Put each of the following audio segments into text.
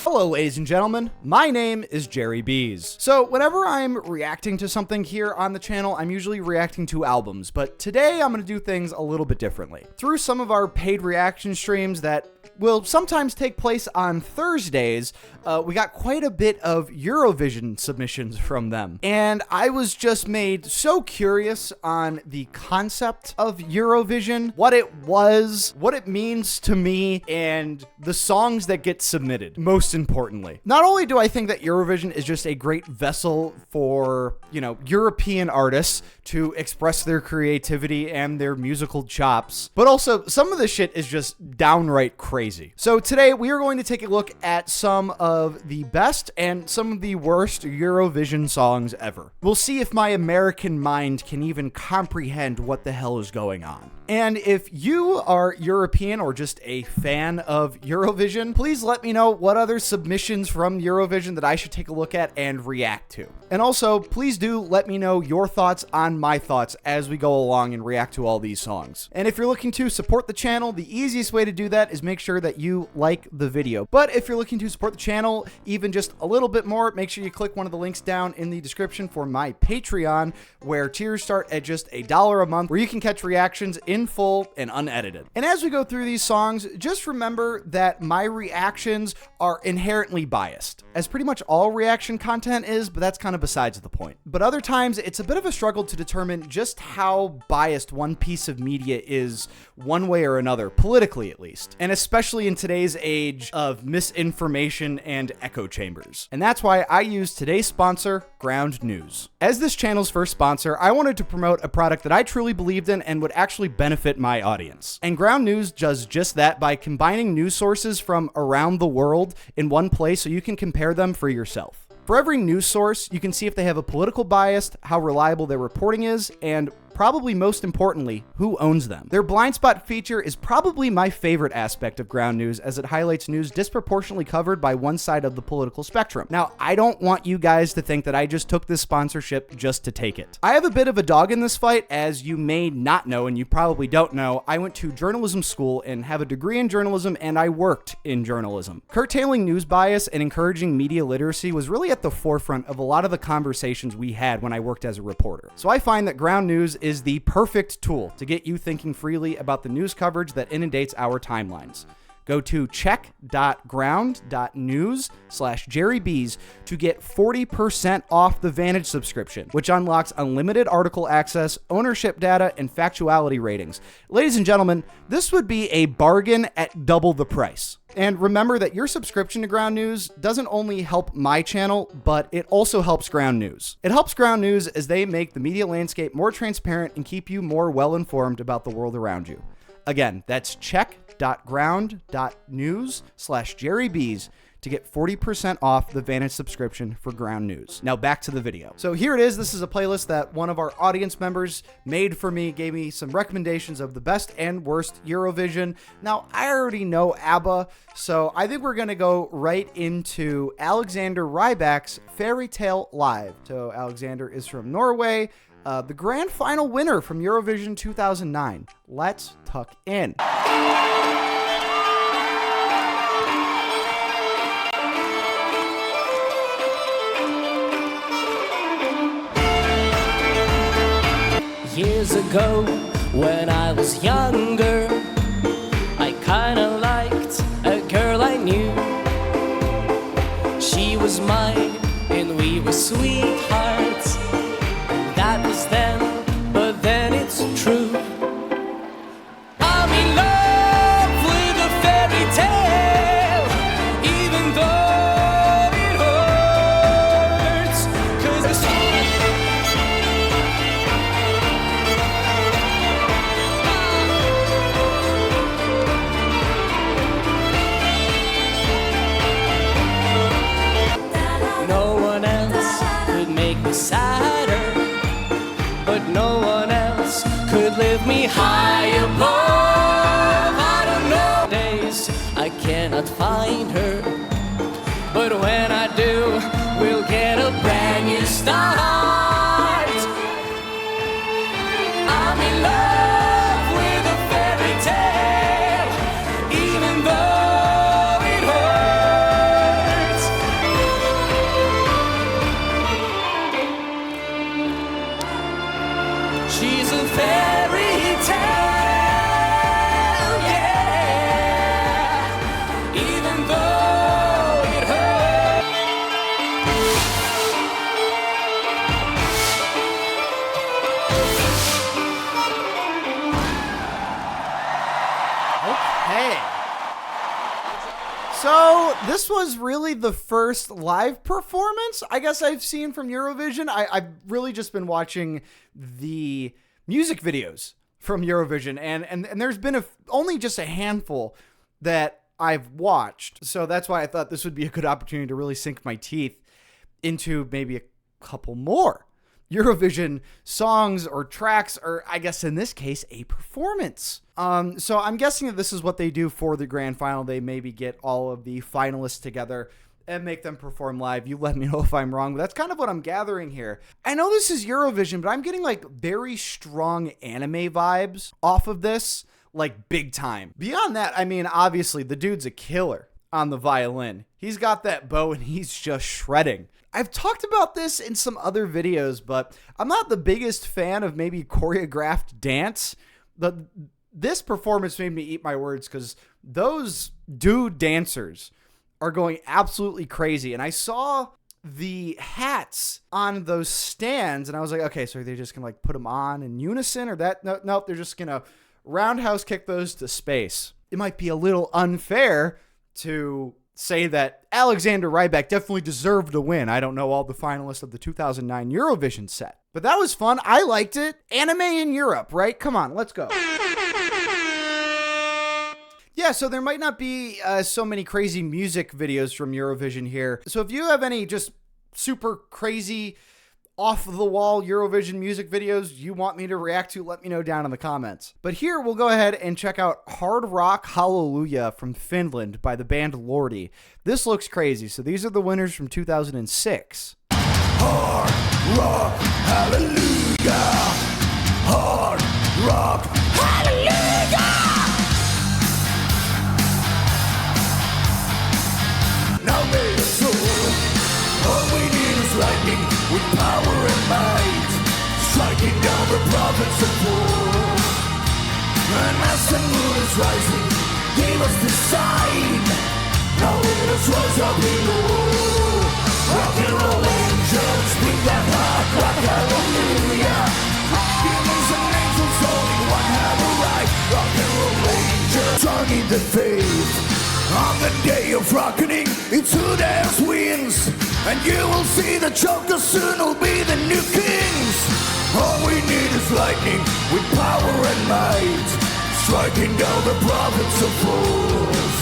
Hello, ladies and gentlemen. My name is Jerry Bees. So whenever I'm reacting to something here on the channel, I'm usually reacting to albums, but today I'm going to do things a little bit differently. Through some of our paid reaction streams that will sometimes take place on Thursdays, we got quite a bit of Eurovision submissions from them. And I was just made so curious on the concept of Eurovision, what it was, what it means to me, and the songs that get submitted, most importantly. Not only do I think that Eurovision is just a great vessel for, European artists to express their creativity and their musical chops, but also some of the shit is just downright crazy. So today we are going to take a look at some of the best and some of the worst Eurovision songs ever. We'll see if my American mind can even comprehend what the hell is going on. And if you are European or just a fan of Eurovision, please let me know what other submissions from Eurovision that I should take a look at and react to. And also, please do let me know your thoughts on my thoughts as we go along and react to all these songs. And if you're looking to support the channel, the easiest way to do that is make sure that you like the video. But if you're looking to support the channel even just a little bit more, make sure you click one of the links down in the description for my Patreon, where tiers start at just $1 a month, where you can catch reactions in full and unedited. And as we go through these songs, just remember that my reactions are inherently biased, as pretty much all reaction content is, but that's kind of besides the point. But other times, it's a bit of a struggle to determine just how biased one piece of media is one way or another, politically at least, and especially in today's age of misinformation and echo chambers. And that's why I use today's sponsor, Ground News. As this channel's first sponsor, I wanted to promote a product that I truly believed in and would actually benefit my audience. And Ground News does just that by combining news sources from around the world in one place so you can compare them for yourself. For every news source, you can see if they have a political bias, how reliable their reporting is, and probably most importantly, who owns them. Their blind spot feature is probably my favorite aspect of Ground News, as it highlights news disproportionately covered by one side of the political spectrum. Now, I don't want you guys to think that I just took this sponsorship just to take it. I have a bit of a dog in this fight, as you may not know, and you probably don't know. I went to journalism school and have a degree in journalism, and I worked in journalism. Curtailing news bias and encouraging media literacy was really at the forefront of a lot of the conversations we had when I worked as a reporter. So I find that Ground News is the perfect tool to get you thinking freely about the news coverage that inundates our timelines. Go to check.ground.news/JerryBees to get 40% off the Vantage subscription, which unlocks unlimited article access, ownership data, and factuality ratings. Ladies and gentlemen, this would be a bargain at double the price. And remember that your subscription to Ground News doesn't only help my channel, but it also helps Ground News. It helps Ground News as they make the media landscape more transparent and keep you more well-informed about the world around you. Again, that's check.ground.news/JerryBees to get 40% off the Vantage subscription for Ground News. Now back to the video. So here it is. This is a playlist that one of our audience members made for me, gave me some recommendations of the best and worst Eurovision. Now, I already know ABBA, so I think we're gonna go right into Alexander Rybak's Fairy Tale Live. So Alexander is from Norway, the grand final winner from Eurovision 2009. Let's tuck in. Years ago, when I was younger, I kinda liked a girl I knew. She was mine, and we were sweethearts. That was then, but then it's true. I'm in love with a fairy tale, even though it hurts, 'cause it's no one else could make me sadder, but no one else could lift me high above. I don't know days I cannot find her, but when I do, we'll get a brand new start. I'm in love with a fairy tale, even though it hurts. So this was really the first live performance I guess I've seen from Eurovision. I've really just been watching the music videos from Eurovision, and there's been only just a handful that I've watched. So that's why I thought this would be a good opportunity to really sink my teeth into maybe a couple more Eurovision songs or tracks, or I guess in this case, a performance. So I'm guessing that this is what they do for the grand final. They maybe get all of the finalists together and make them perform live. You let me know if I'm wrong, but that's kind of what I'm gathering here. I know this is Eurovision, but I'm getting like very strong anime vibes off of this, like big time. Beyond that, I mean, obviously the dude's a killer on the violin. He's got that bow and he's just shredding. I've talked about this in some other videos, but I'm not the biggest fan of maybe choreographed dance. But this performance made me eat my words because those dude dancers are going absolutely crazy. And I saw the hats on those stands and I was like, okay, so they're just gonna like put them on in unison or that? No, they're just gonna roundhouse kick those to space. It might be a little unfair to say that Alexander Rybak definitely deserved to win. I don't know all the finalists of the 2009 Eurovision set, but that was fun. I liked it. Anime in Europe, right? Come on, let's go. Yeah, so there might not be so many crazy music videos from Eurovision here. So if you have any just super crazy off-the-wall Eurovision music videos you want me to react to, let me know down in the comments. But here we'll go ahead and check out Hard Rock Hallelujah from Finland by the band Lordi. This looks crazy. So these are the winners from 2006. Hard Rock Hallelujah. Hard Rock Hallelujah. Now may the soul, all we need is lightning with power and might, striking down the prophets of war. And as the moon is rising, give us the sign. Now let us rise up below. Rock and roll angels, bring that hard rock hallelujah. Demons and angels only one have a right. Rock and roll angels, joining the faith. On the day of reckoning, it's who dares wins. And you will see the Joker soon will be the new kings. All we need is lightning with power and might, striking down the prophets of fools.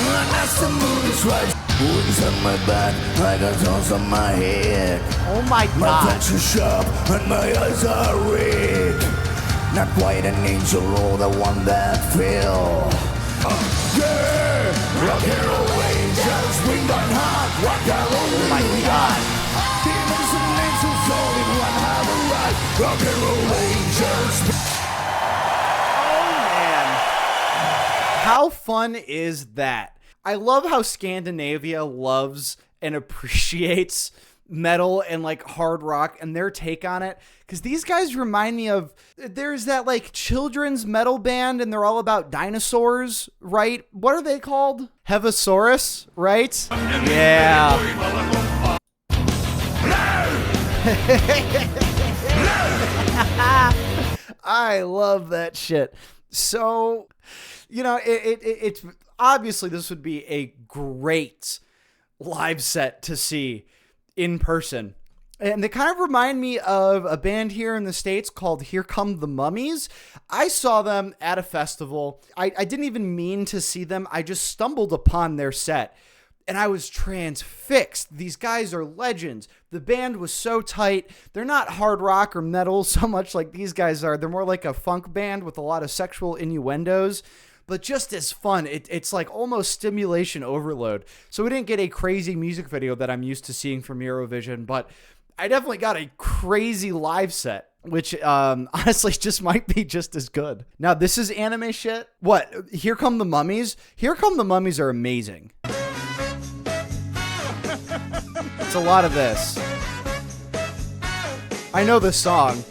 And as the moon is rising, wings on my back, I got thorns on my head. Oh my God. My fangs are sharp and my eyes are red. Not quite an angel or the one that fell. Yeah, rock and roll angels, wing on hot, rock hallelujah. Oh my God. Demons and angels all in one have a right. Rock and roll angels. Oh man. How fun is that? I love how Scandinavia loves and appreciates metal and like hard rock and their take on it, because these guys remind me of, there's that like children's metal band and they're all about dinosaurs, right? What are they called? Hevasaurus, right? Yeah. I love that shit. So, you know, it's obviously this would be a great live set to see in person. And they kind of remind me of a band here in the States called Here Come the Mummies. I saw them at a festival. I didn't even mean to see them. I just stumbled upon their set and I was transfixed. These guys are legends. The band was so tight. They're not hard rock or metal so much like these guys are. They're more like a funk band with a lot of sexual innuendos, but just as fun. It's like almost stimulation overload. So we didn't get a crazy music video that I'm used to seeing from Eurovision, but I definitely got a crazy live set, which honestly just might be just as good. Now, this is anime shit. What? Here Come the Mummies? Here Come the Mummies are amazing. It's a lot of this. I know this song.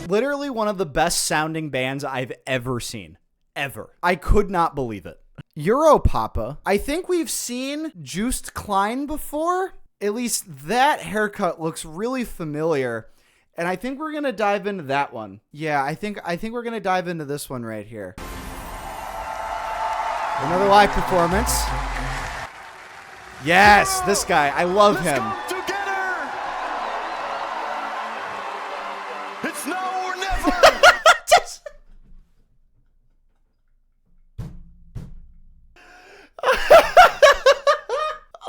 Literally one of the best sounding bands I've ever seen. Ever. I could not believe it. Europapa. I think we've seen Joost Klein before. At least that haircut looks really familiar. And I think we're going to dive into that one. Yeah, I think we're going to dive into this one right here. Another live performance. Yes, this guy. I love him. It's now or never.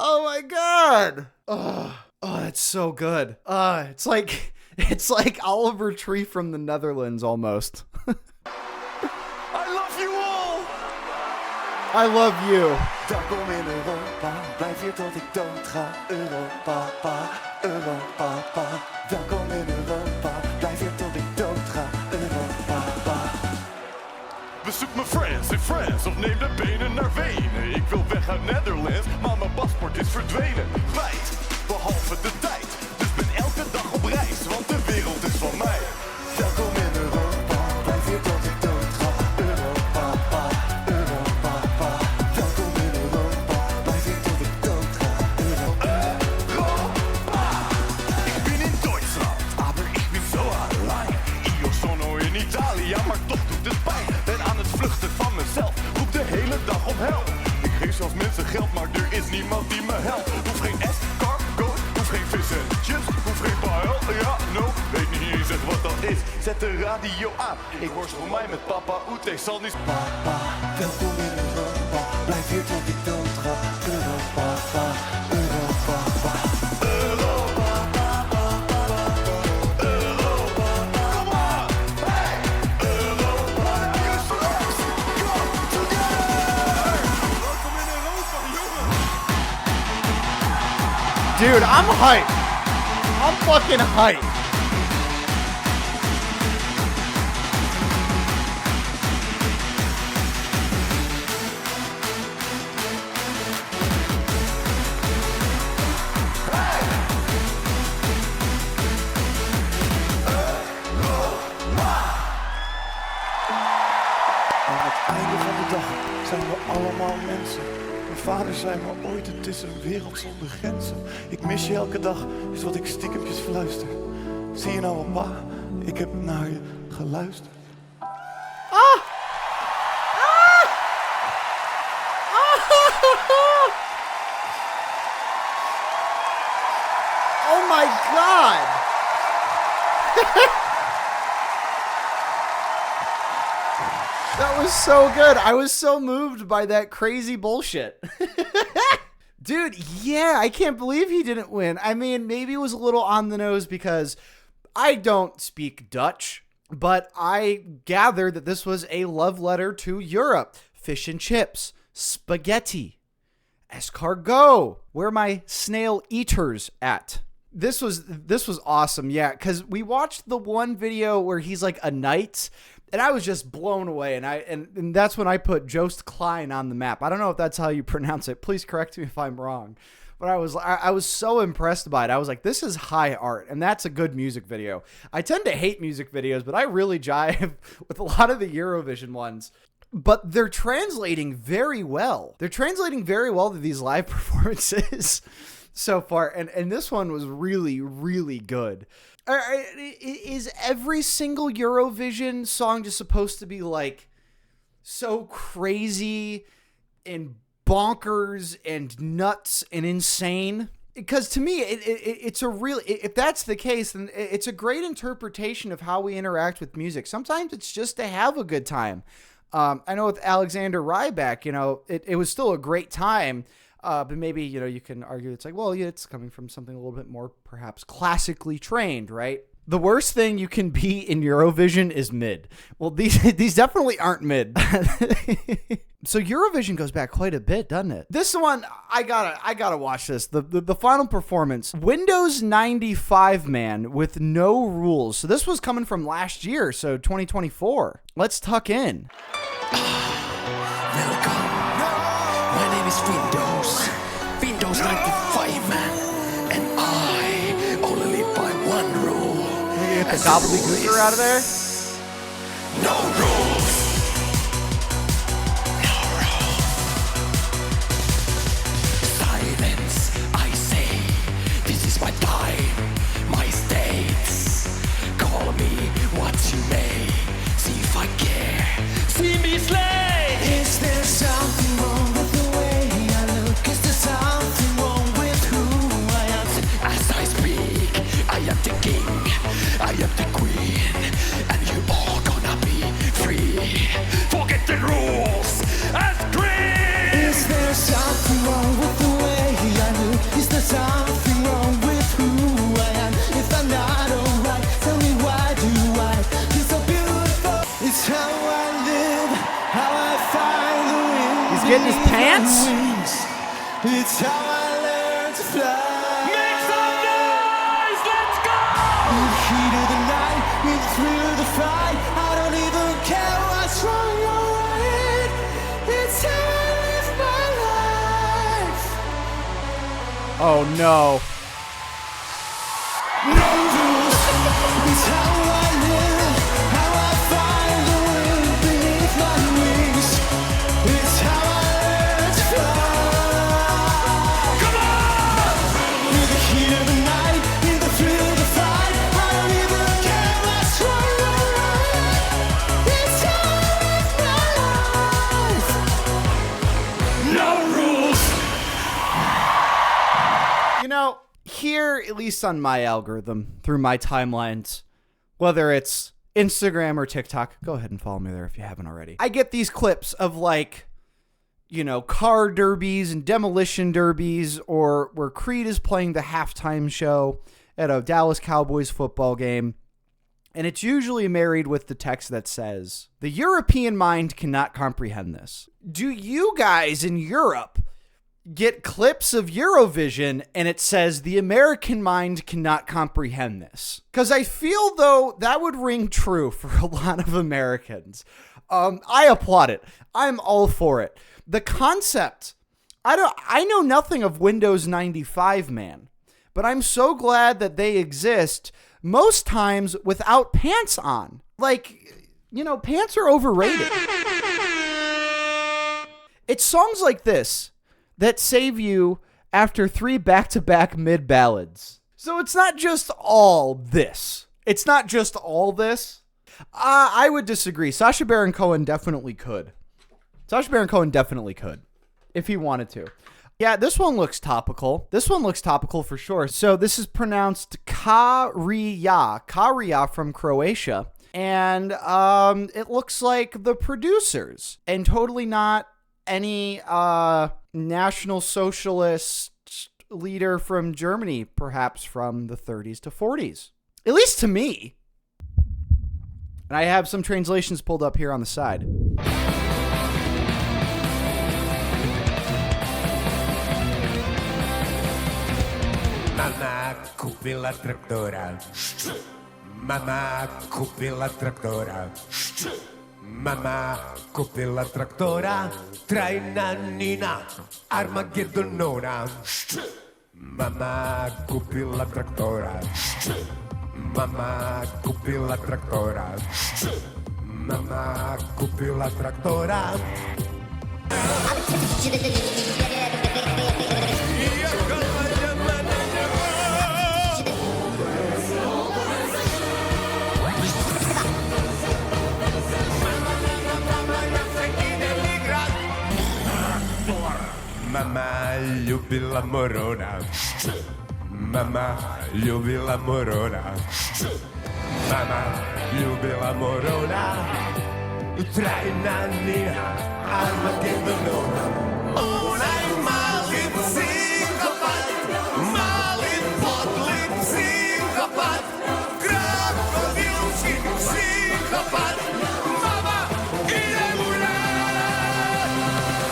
Oh my god. Oh, that's so good. It's like Oliver Tree from the Netherlands almost. I love you all. I love you. Welkom in Europa, blijf hier tot ik dood ga. Europa, Europa. Welkom in Europa, blijf hier tot ik dood ga. Europa. Bezoek mijn friends in France of neem de benen naar Wenen. Ik wil weg uit Netherlands, maar mijn paspoort is verdwenen. Kwijt, behalve de tijd. Dus ben elke dag op reis, want de wereld is van mij. Welkom in Europa, blijf hier tot ik dood ga. Europa. Welkom in Europa, blijf hier tot ik dood ga. Europa. Ik ben in Duitsland, aber ik ben zo allein. Io sono in Italië, maar toch doet het pijn. Ben aan het vluchten van mezelf, roep de hele dag op help. Ik geef zelfs mensen geld, maar er is niemand die me helpt. Hoef geen escargot, hoef geen vissentjes, hoef geen pael. Ja, no, weet niet eens echt wat dat is. Zet de radio aan, ik worstel mij met papa Oete, zal niet... Papa, welkom in Europa, blijf hier tot ik dood ga. Europa, Europa, Europa. Come on, hey! Europa, you slugs, come together! Welkom in Europa, jongen! Dude, I'm hyped. I'm fucking hyped. Aan het einde van de dag zijn we allemaal mensen. Mijn vader zei me ooit, het is een wereld zonder grenzen. Ik mis je elke dag, is wat ik stiekempjes fluister. Zie je nou wel, pa? Ik heb naar je geluisterd. Oh my god. That was so good. I was so moved by that crazy bullshit. Dude, yeah, I can't believe he didn't win. I mean, maybe it was a little on the nose because I don't speak Dutch, but I gather that this was a love letter to Europe. Fish and chips, spaghetti, escargot. Where are my snail eaters at? This was awesome, yeah, because we watched the one video where he's like a knight, and I was just blown away, and that's when I put Joost Klein on the map. I don't know if that's how you pronounce it. Please correct me if I'm wrong. But I was so impressed by it. I was like, this is high art, and that's a good music video. I tend to hate music videos, but I really jive with a lot of the Eurovision ones. But they're translating very well. They're translating very well to these live performances so far, and this one was really, really good. Is every single Eurovision song just supposed to be like so crazy and bonkers and nuts and insane? Because to me, it's a real, if that's the case, then it's a great interpretation of how we interact with music. Sometimes it's just to have a good time. I know with Alexander Rybak, it was still a great time. But maybe, you can argue it's like, well, yeah, it's coming from something a little bit more perhaps classically trained, right? The worst thing you can be in Eurovision is mid. Well, these definitely aren't mid. So Eurovision goes back quite a bit, doesn't it? This one, I gotta watch this. The final performance, Windows 95 man with no rules. So this was coming from last year, so 2024. Let's tuck in. Welcome. My name is Windows 95 man, and I only live by one rule. Get the gobbledygooker out of there. No rules. No rules. pants? It's how I learned to fly. Make some noise! Let's go! In the heat of the night, in the thrill of the fight, I don't even care what's wrong or right. It's how I live my life. Oh no. No rules. It's how I live, how I find the wind beneath my wings. It's how I learn to fly. Come on! In the heat of the night, in the thrill of the fight, I don't even care what's wrong or right. It's how I live my life. No rules! You know, here, at least on my algorithm, through my timelines, whether it's Instagram or TikTok, go ahead and follow me there if you haven't already. I get these clips of like, you know, car derbies and demolition derbies, or where Creed is playing the halftime show at a Dallas Cowboys football game. And it's usually married with the text that says, "The European mind cannot comprehend this." Do you guys in Europe get clips of Eurovision and it says the American mind cannot comprehend this? Because I feel though that would ring true for a lot of Americans. I applaud it. I'm all for it. The concept, I know nothing of Windows 95, man, but I'm so glad that they exist most times without pants on. Like, you know, pants are overrated. It's songs like this that save you after 3 back-to-back mid-ballads. So it's not just all this. It's not just all this. I would disagree. Sacha Baron Cohen definitely could. Sacha Baron Cohen definitely could, if he wanted to. Yeah, this one looks topical. This one looks topical for sure. So this is pronounced Karija from Croatia. And it looks like the producers, and totally not any National Socialist leader from Germany, perhaps from the 30s to 40s. At least to me. And I have some translations pulled up here on the side. Mama kupila traktora. Mama kupila traktora. Mama kupila traktora. Trajna Nina Armagedonona. Mama kupila traktora. Mama kupila traktora. Mama kupila traktora. Mama ljubila morona. Mama ljubila morona. Mama ljubila morona. Trajna Nina Armagedonona. Onaj mali psihopat, mali podli psihopat, krokodilski psihopat. Mama, idem u rad.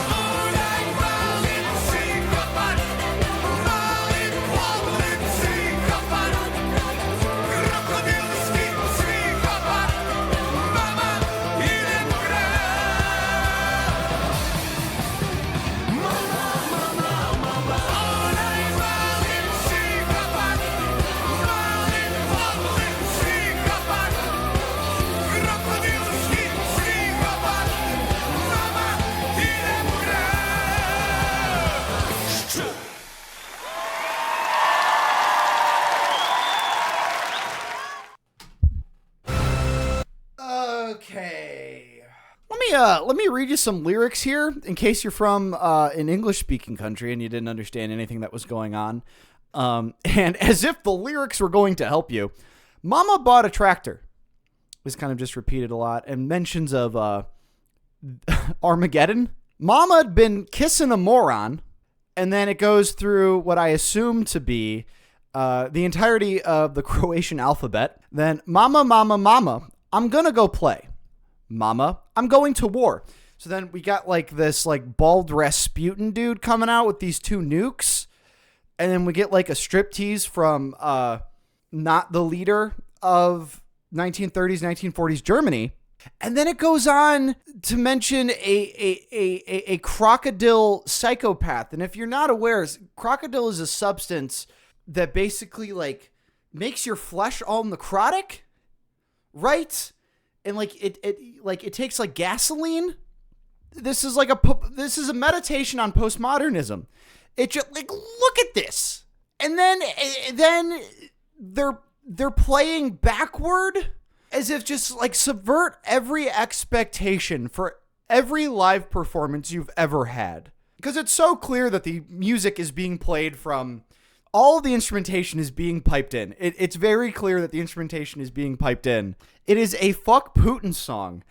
Onaj mali psihopat, mali podli psihopat, krokodilski psihopat. Mama, idem u rad. Onaj mali psihopat, mali podli psihopat, krokodilski psihopat. Mama, idem u rad. Okay. Let me read you some lyrics here in case you're from an English-speaking country and you didn't understand anything that was going on. And as if the lyrics were going to help you, Mama bought a tractor. Was kind of just repeated a lot, and mentions of Armageddon. Mama had been kissing a moron, and then it goes through what I assume to be the entirety of the Croatian alphabet. Then, mama, mama, mama, I'm gonna go play. Mama, I'm going to war. So then we got like this like bald Rasputin dude coming out with these two nukes. And then we get like a striptease from not the leader of 1930s, 1940s Germany. And then it goes on to mention a crocodile psychopath. And if you're not aware, crocodile is a substance that basically like makes your flesh all necrotic, right? And like it takes like gasoline. This is a meditation on postmodernism. It just like, look at this. And then they're playing backward as if just like subvert every expectation for every live performance you've ever had. Because it's so clear that the music is being played from, all of the instrumentation is being piped in. It's very clear that the instrumentation is being piped in. It is a fuck Putin song.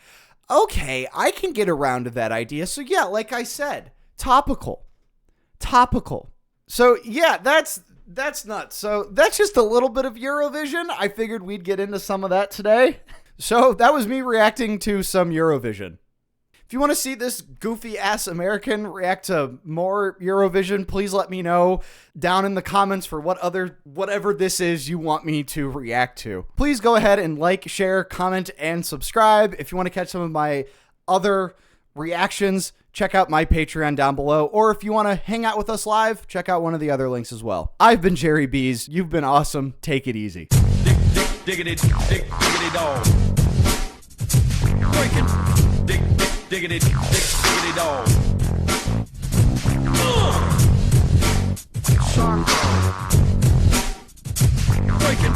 Okay, I can get around to that idea. So yeah, like I said, topical. So yeah, that's nuts. So that's just a little bit of Eurovision. I figured we'd get into some of that today. So that was me reacting to some Eurovision. If you want to see this goofy ass American react to more Eurovision, please let me know down in the comments for whatever this is you want me to react to. Please go ahead and like, share, comment, and subscribe. If you want to catch some of my other reactions, check out my Patreon down below. Or if you want to hang out with us live, check out one of the other links as well. I've been Jerry Bees. You've been awesome. Take it easy. Diggity dog. Breaking. Diggity dog. Breaking.